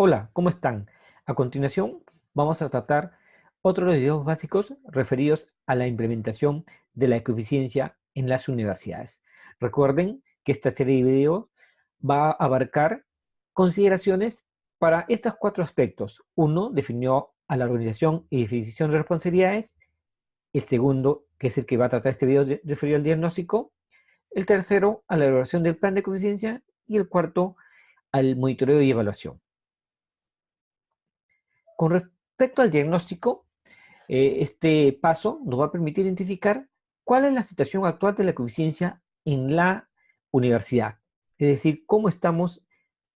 Hola, ¿cómo están? A continuación, vamos a tratar otro de los videos básicos referidos a la implementación de la ecoeficiencia en las universidades. Recuerden que esta serie de videos va a abarcar consideraciones para estos cuatro aspectos. Uno, definió a la organización y definición de responsabilidades. El segundo, que es el que va a tratar este video referido al diagnóstico. El tercero, a la elaboración del plan de ecoeficiencia. Y el cuarto, al monitoreo y evaluación. Con respecto al diagnóstico, este paso nos va a permitir identificar cuál es la situación actual de la coeficiencia en la universidad, es decir, cómo estamos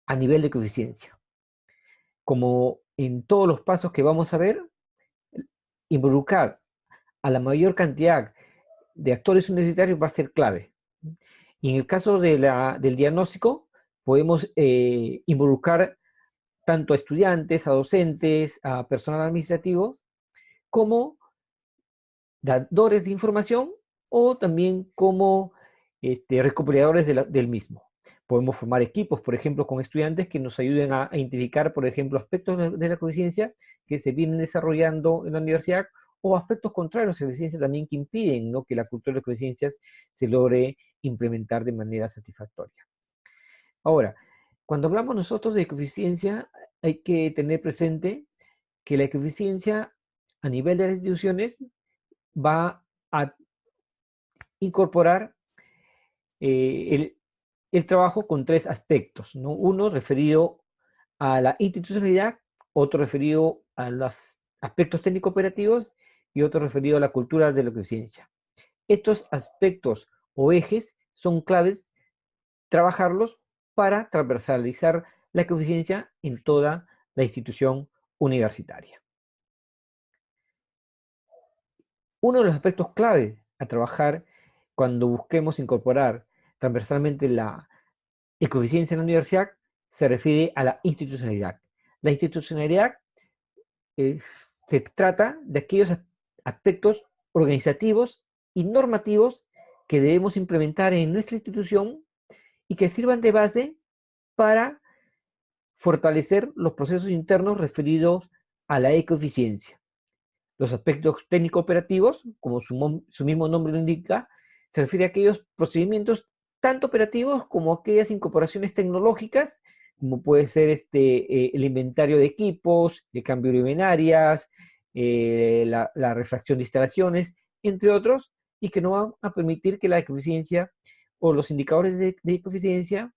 a nivel de coeficiencia. Como en todos los pasos que vamos a ver, involucrar a la mayor cantidad de actores universitarios va a ser clave. Y en el caso del diagnóstico, podemos involucrar tanto a estudiantes, a docentes, a personal administrativo, como dadores de información o también como recopiladores del mismo. Podemos formar equipos, por ejemplo, con estudiantes que nos ayuden a identificar, por ejemplo, aspectos de la coeficiencia que se vienen desarrollando en la universidad o aspectos contrarios a la coeficiencia también que impiden, ¿no?, que la cultura de las coeficiencias se logre implementar de manera satisfactoria. Ahora, cuando hablamos nosotros de coeficiencia, hay que tener presente que la coeficiencia a nivel de las instituciones va a incorporar el trabajo con tres aspectos, ¿no? Uno referido a la institucionalidad, otro referido a los aspectos técnico-operativos y otro referido a la cultura de la eficiencia. Estos aspectos o ejes son claves trabajarlos para transversalizar la eficiencia en toda la institución universitaria. Uno de los aspectos clave a trabajar cuando busquemos incorporar transversalmente la ecoeficiencia en la universidad se refiere a la institucionalidad. La institucionalidad eh, se trata de aquellos aspectos organizativos y normativos que debemos implementar en nuestra institución y que sirvan de base para fortalecer los procesos internos referidos a la ecoeficiencia. Los aspectos técnico-operativos, como su mismo nombre lo indica, se refiere a aquellos procedimientos tanto operativos como aquellas incorporaciones tecnológicas, como puede ser el inventario de equipos, el cambio de luminarias, la refracción de instalaciones, entre otros, y que no van a permitir que la eficiencia o los indicadores de eficiencia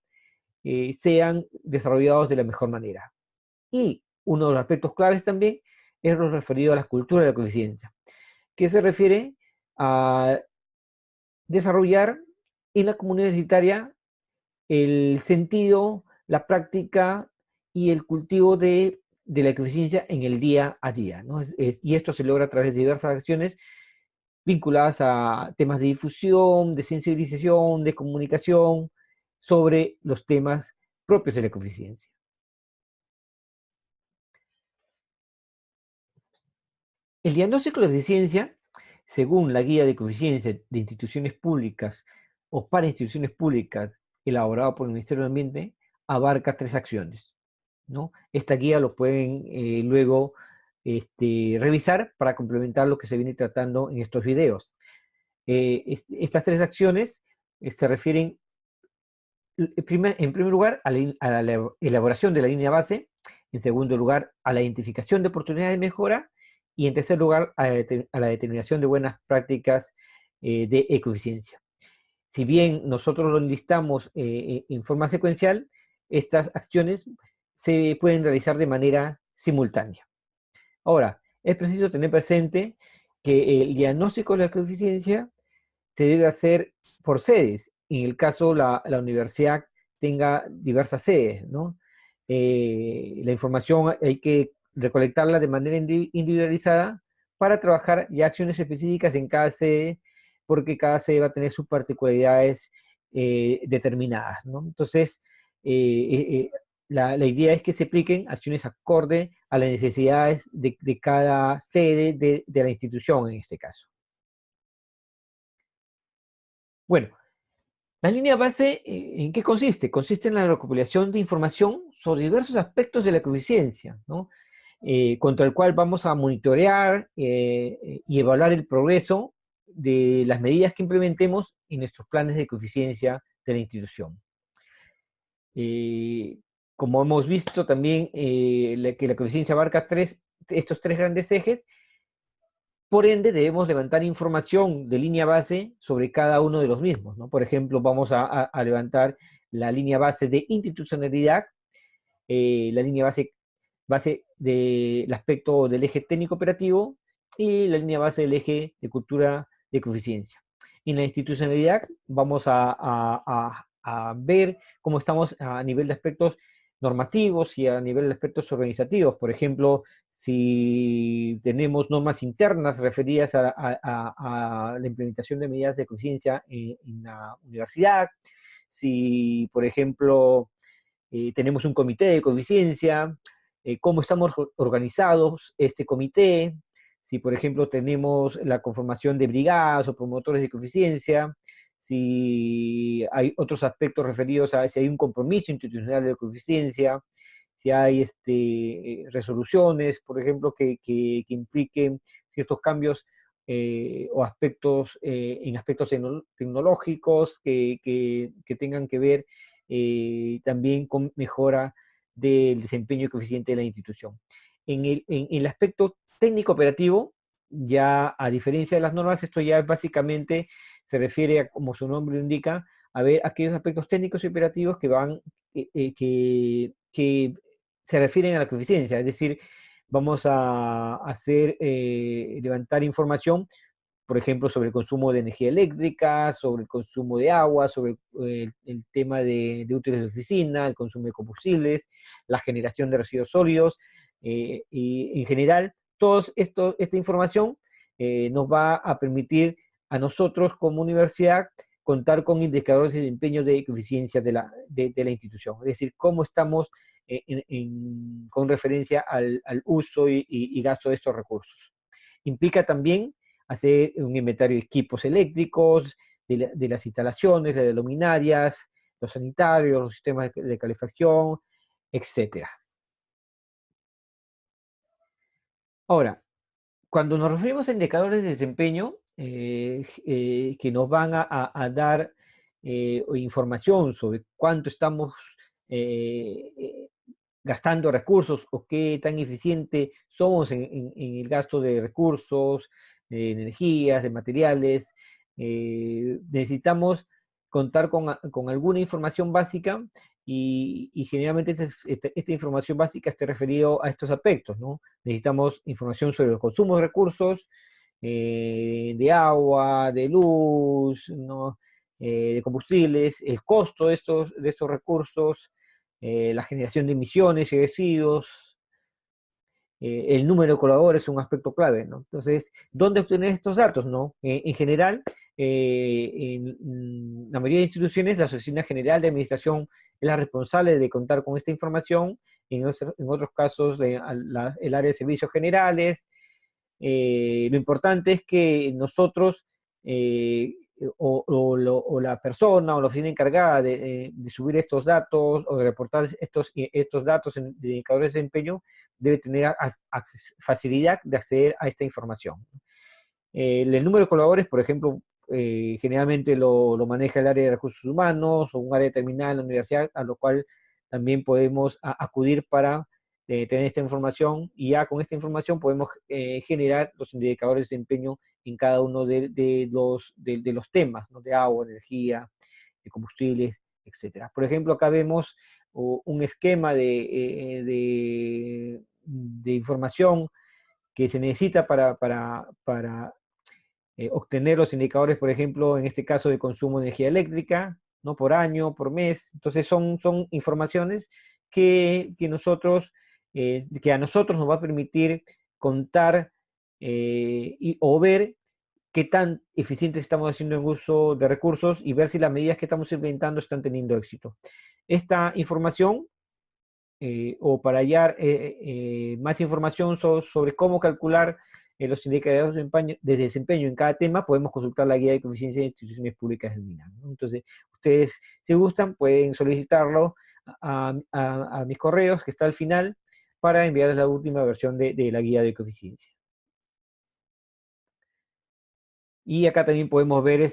sean desarrollados de la mejor manera. Y uno de los aspectos claves también es lo referido a la cultura de la coeficiencia, que se refiere a desarrollar en la comunidad universitaria el sentido, la práctica y el cultivo de la eficiencia en el día a día, ¿no? Y esto se logra a través de diversas acciones vinculadas a temas de difusión, de sensibilización, de comunicación sobre los temas propios de la eficiencia. El diagnóstico de eficiencia, según la guía de coeficiencia de instituciones públicas o para instituciones públicas elaborada por el Ministerio del Ambiente, abarca tres acciones, ¿no? Esta guía lo pueden luego revisar para complementar lo que se viene tratando en estos videos. Estas tres acciones se refieren, en primer lugar, a la elaboración de la línea base, en segundo lugar, a la identificación de oportunidades de mejora, y en tercer lugar, a la determinación de buenas prácticas de ecoeficiencia. Si bien nosotros lo enlistamos en forma secuencial, estas acciones se pueden realizar de manera simultánea. Ahora, es preciso tener presente que el diagnóstico de la ecoeficiencia se debe hacer por sedes. En el caso la universidad tenga diversas sedes, ¿no? La información hay que recolectarla de manera individualizada para trabajar ya acciones específicas en cada sede, porque cada sede va a tener sus particularidades determinadas, ¿no? Entonces, la idea es que se apliquen acciones acorde a las necesidades de cada sede de la institución en este caso. Bueno, la línea base, ¿en qué consiste? Consiste en la recopilación de información sobre diversos aspectos de la ecoeficiencia, ¿no? Contra el cual vamos a monitorear y evaluar el progreso de las medidas que implementemos en nuestros planes de ecoeficiencia de la institución. Como hemos visto también que la ecoeficiencia abarca estos tres grandes ejes, por ende debemos levantar información de línea base sobre cada uno de los mismos, ¿no? Por ejemplo, vamos a levantar la línea base de institucionalidad, la línea base del aspecto del eje técnico operativo y la línea base del eje de cultura de ecoeficiencia. En la institucionalidad vamos a ver cómo estamos a nivel de aspectos normativos y a nivel de aspectos organizativos. Por ejemplo, si tenemos normas internas referidas a la implementación de medidas de eficiencia en la universidad, si, por ejemplo, tenemos un comité de eficiencia, cómo estamos organizados este comité, si, por ejemplo, tenemos la conformación de brigadas o promotores de eficiencia, si hay otros aspectos referidos a si hay un compromiso institucional de eficiencia, si hay resoluciones, por ejemplo, que impliquen ciertos cambios o aspectos en aspectos tecnológicos que tengan que ver también con mejora del desempeño eficiente de la institución. En el aspecto técnico operativo, ya a diferencia de las normas, esto ya básicamente se refiere a, como su nombre lo indica, a ver aquellos aspectos técnicos y operativos que van, que se refieren a la coeficiencia, es decir, vamos a hacer, levantar información, por ejemplo, sobre el consumo de energía eléctrica, sobre el consumo de agua, sobre el tema de útiles de oficina, el consumo de combustibles, la generación de residuos sólidos, y en general, esta información nos va a permitir a nosotros como universidad contar con indicadores de desempeño de eficiencia de la institución, es decir, cómo estamos con referencia al uso y gasto de estos recursos. Implica también hacer un inventario de equipos eléctricos, de las instalaciones, de las luminarias, los sanitarios, los sistemas de calefacción, etc. Ahora, cuando nos referimos a indicadores de desempeño que nos van a dar información sobre cuánto estamos gastando recursos o qué tan eficiente somos en el gasto de recursos, de energías, de materiales, necesitamos contar con alguna información básica y generalmente esta información básica está referido a estos aspectos, ¿no? Necesitamos información sobre los consumos de recursos, de agua, de luz, ¿no? De combustibles, el costo de estos recursos, la generación de emisiones y residuos, el número de colaboradores es un aspecto clave, ¿no? Entonces, ¿dónde obtener estos datos, no? En general, en la mayoría de instituciones, la Oficina General de Administración es la responsable de contar con esta información, en otros casos, el área de servicios generales. Lo importante es que nosotros, o la persona o la oficina encargada de subir estos datos o de reportar estos datos de indicadores de desempeño, debe tener facilidad de acceder a esta información. El número de colaboradores, por ejemplo, generalmente lo maneja el área de recursos humanos o un área determinada en la universidad, a lo cual también podemos acudir para tener esta información, y ya con esta información podemos generar los indicadores de desempeño en cada uno de los temas, ¿no? De agua, energía, de combustibles, etc. Por ejemplo, acá vemos un esquema de información que se necesita para obtener los indicadores, por ejemplo, en este caso de consumo de energía eléctrica, ¿no? Por año, por mes. Entonces son informaciones que a nosotros nos va a permitir contar o ver qué tan eficientes estamos haciendo en uso de recursos y ver si las medidas que estamos implementando están teniendo éxito. Esta información, o para hallar más información sobre cómo calcular los indicadores de desempeño en cada tema, podemos consultar la guía de coeficiencia de instituciones públicas del MINAM, ¿no? Entonces, ustedes, si gustan, pueden solicitarlo a mis correos, que está al final, para enviarles la última versión de la guía de coeficiencia. Y acá también podemos ver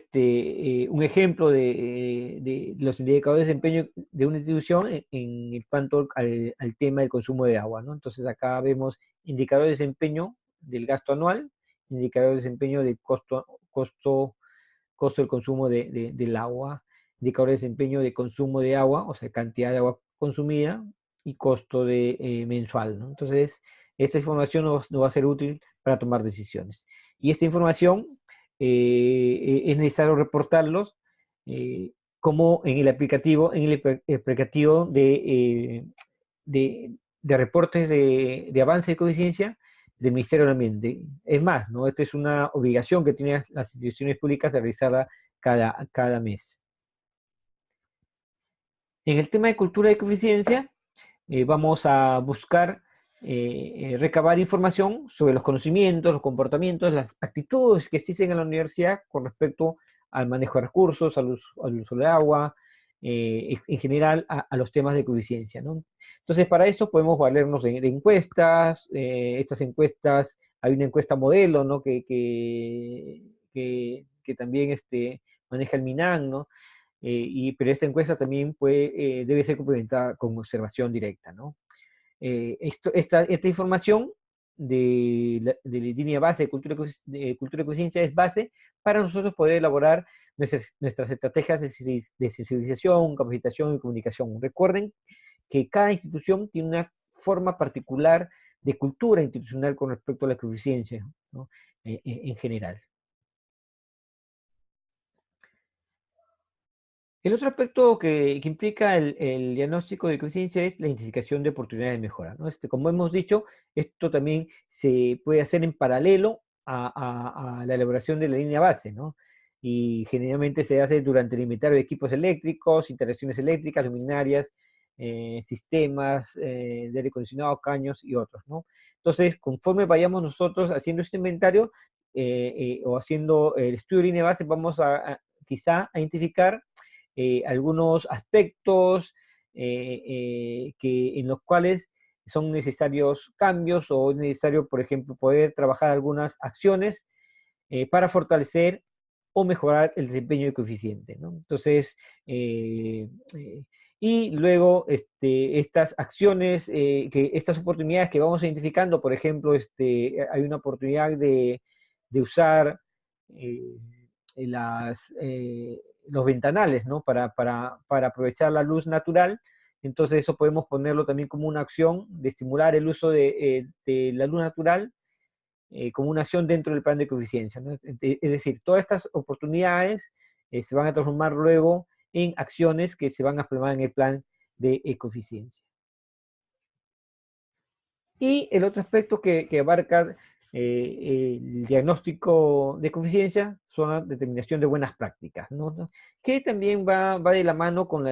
un ejemplo de los indicadores de desempeño de una institución en cuanto al tema del consumo de agua, ¿no? Entonces acá vemos indicadores de desempeño del gasto anual, indicadores de desempeño del costo del consumo del agua, indicadores de desempeño de consumo de agua, o sea, cantidad de agua consumida y costo mensual, ¿no? Entonces, esta información nos va a ser útil para tomar decisiones. Y esta información es necesario reportarlos como en el aplicativo, de reportes de avance de coeficiencia del Ministerio del Ambiente. Es más, ¿no? Esta es una obligación que tienen las instituciones públicas de realizarla cada mes. En el tema de cultura de coeficiencia, vamos a buscar recabar información sobre los conocimientos, los comportamientos, las actitudes que existen en la universidad con respecto al manejo de recursos, al uso del agua, en general a los temas de coeficiencia, ¿no? Entonces, para eso podemos valernos de encuestas. Estas encuestas, hay una encuesta modelo, ¿no? Que también maneja el MINAN, ¿no? Pero esta encuesta también debe ser complementada con observación directa, ¿no? Esta información de la línea base de cultura de conciencia es base para nosotros poder elaborar nuestras estrategias de sensibilización, capacitación y comunicación. Recuerden que cada institución tiene una forma particular de cultura institucional con respecto a la coeficiencia, ¿no? En general. El otro aspecto que implica el diagnóstico de coeficiencia es la identificación de oportunidades de mejora, ¿no? Como hemos dicho, esto también se puede hacer en paralelo a la elaboración de la línea base, ¿no? Y generalmente se hace durante el inventario de equipos eléctricos, instalaciones eléctricas, luminarias, sistemas de aire acondicionado, caños y otros, ¿no? Entonces, conforme vayamos nosotros haciendo este inventario o haciendo el estudio de línea base, vamos quizá a identificar algunos aspectos en los cuales son necesarios cambios o es necesario, por ejemplo, poder trabajar algunas acciones para fortalecer o mejorar el desempeño del coeficiente, ¿no? Entonces, y luego estas acciones, estas oportunidades que vamos identificando, por ejemplo, hay una oportunidad de usar eh, los ventanales, ¿no? Para aprovechar la luz natural. Entonces eso podemos ponerlo también como una acción de estimular el uso de la luz natural como una acción dentro del plan de coeficiencia, ¿no? Es decir, todas estas oportunidades se van a transformar luego en acciones que se van a plasmar en el plan de coeficiencia. Y el otro aspecto que abarca el diagnóstico de coeficiencia son la determinación de buenas prácticas, ¿no? Que también va de la mano con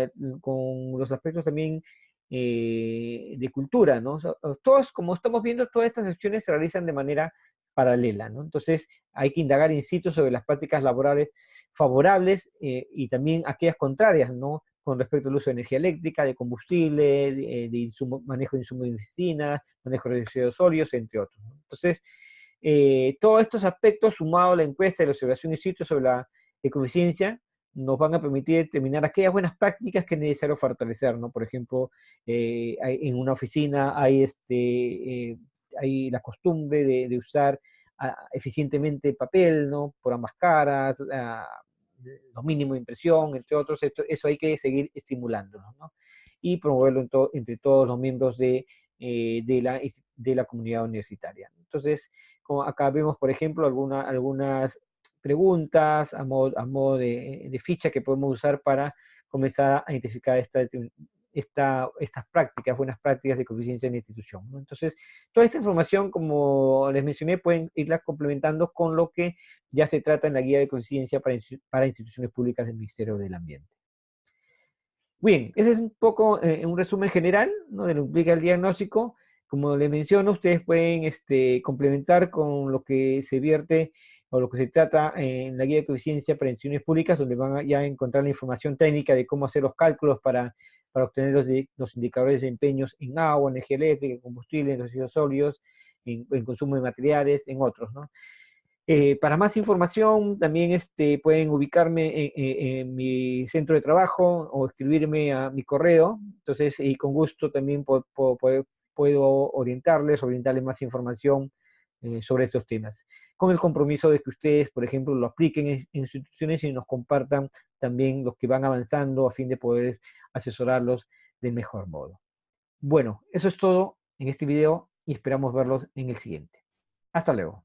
los aspectos también de cultura, ¿no? O sea, todos, como estamos viendo, todas estas acciones se realizan de manera paralela, ¿no? Entonces hay que indagar in situ sobre las prácticas laborales favorables y también aquellas contrarias, ¿no? Con respecto al uso de energía eléctrica, de combustible, manejo de insumos de oficina, manejo de residuos sólidos, entre otros, ¿no? Entonces, todos estos aspectos, sumado a la encuesta y la observación in situ sobre la ecoeficiencia, nos van a permitir determinar aquellas buenas prácticas que es necesario fortalecer, ¿no? Por ejemplo, en una oficina hay la costumbre de usar eficientemente papel, ¿no? Por ambas caras, lo mínimo de impresión, entre otros. Eso hay que seguir estimulándolo, ¿no? Y promoverlo entre todos los miembros de la comunidad universitaria. Entonces, como acá vemos, por ejemplo, algunas preguntas a modo de ficha que podemos usar para comenzar a identificar estas prácticas, buenas prácticas de coeficiencia en la institución, ¿no? Entonces, toda esta información, como les mencioné, pueden irla complementando con lo que ya se trata en la guía de coeficiencia para instituciones públicas del Ministerio del Ambiente. Bien, ese es un poco un resumen general, ¿no? De lo que implica el diagnóstico. Como les menciono, ustedes pueden complementar con lo que se vierte o lo que se trata en la guía de coeficiencia para instituciones públicas, donde van a ya encontrar la información técnica de cómo hacer los cálculos para para obtener los indicadores de desempeños en agua, energía eléctrica, en combustible, en residuos sólidos, en consumo de materiales, en otros, ¿no? Para más información, también pueden ubicarme en mi centro de trabajo o escribirme a mi correo. Entonces, y con gusto también puedo orientarles más información sobre estos temas. Con el compromiso de que ustedes, por ejemplo, lo apliquen en instituciones y nos compartan también los que van avanzando a fin de poder asesorarlos del mejor modo. Bueno, eso es todo en este video y esperamos verlos en el siguiente. Hasta luego.